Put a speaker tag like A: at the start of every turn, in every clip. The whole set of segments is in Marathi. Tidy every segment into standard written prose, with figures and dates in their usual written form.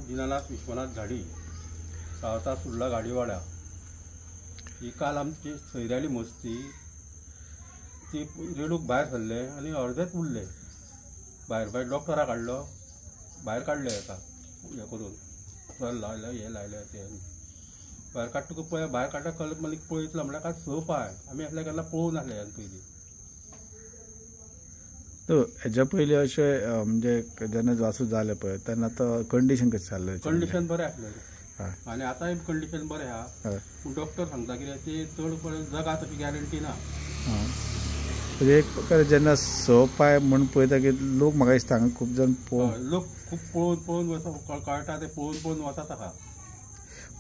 A: दीनानाथ विश्वनाथ झाडी सावता सुर्ला गाडीवाडा ही काल आमची सैराली मस्ती ती रेडूक भायर सरले आनी अर्धेच उरले भायर डॉक्टरा काडलो भायर काडले हेका हे करून सर लायले हे लायले ते भायर काडटकूच पळय भायर काडटा कळत मागीर पळयतलो म्हळ्यार काय 6 पांय आमी असल्या केन्ना पळोवंक नासले पयलीं.
B: तो हेच्या पयलीं अशें म्हणजे जेन्ना वासू जालें पळय तेन्ना तो कंडिशन कशें जाल्लें?
A: कंडिशन बरें आसलें आनी आतांय कंडिशन बरें आहा पूण डॉक्टर सांगता कितें ते चड पळय जगा तशी गॅरंटी ना.
B: एक प्रकार जेन्ना 6 पांय म्हूण पळयता की लोक म्हाका दिसता हांगा खूब जाण
A: लोक खूब पळोवन वता कळटा ते पळोवन वतात हाका.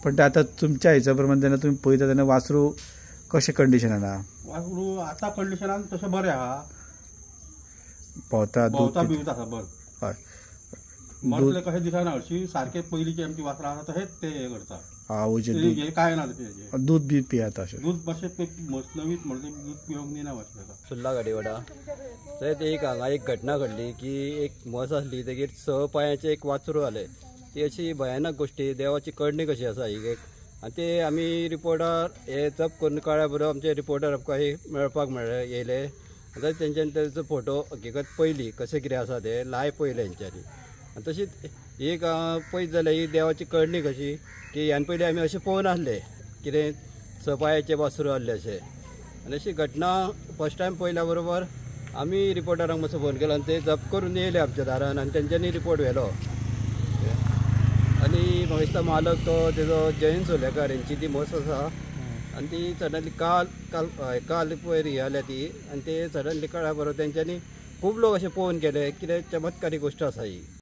B: पण ते आतां तुमच्या हिशोबा प्रमाणे जेन्ना तुमी पळयता तेन्ना वासरू कशें कंडिशनान आहा?
A: वासरू आतां कंडिशनान तशें बरें आहा
B: भोंवता
A: बिवता आसा बरें.
B: हय
A: मरतले कशें दिसना हरशीं सारकें पयलींची आमची वासरां आसा तशेंच ते हे करता.
B: आवयचें
A: काय ना तशें
B: दूद बी पियाता अशें
A: दूद मातशें मसनवीत म्हणटा दूद पिवंक दिना मातशें.
C: सुर्ला गाडीवाडा थंय एक हांगा एक घटना घडली की एक म्हस आसली तेगेर 6 पांयाचें एक वासरू आलें. ती अशी भयानक गोष्टी देवाची करणी कशी आसा ही एक आनी ते आमी रिपोर्टार हे जप करून कळ्ळ्या बरोबर आमचे रिपोर्टर आमकां मेळपाक मेळ्ळे येयले आतां तेंच्यांनी तेजो फोटो हकिकत पयली कशें कितें आसा ते लायव पयले हेंच्यांनी. आनी तशीच एक पळयत जाल्यार ही देवाची करणी कशी की ह्यान पयलीं आमी अशें पळोवन आसले कितें 6 पांयाचें वासरू आसलें अशें आनी अशी घटना फस्ट टायम पळयल्या बरोबर आमी रिपोर्टरांक मातसो फोन केलो आनी ते जप करून येयले आमच्या दारान आनी तेंच्यांनी रिपोर्ट व्हेलो. आनी म्हाका दिसता मालक तो तेजो जयंत सोलेकार हेंची ती म्हस आसा आनी ती सडनली काल पयर ही जाल्या ती आनी ते सडनली कळ्ळ्या बरोबर तेंच्यांनी खूब लोक अशें पळोवन गेले कितें चमत्कारी गोश्ट आसा ही.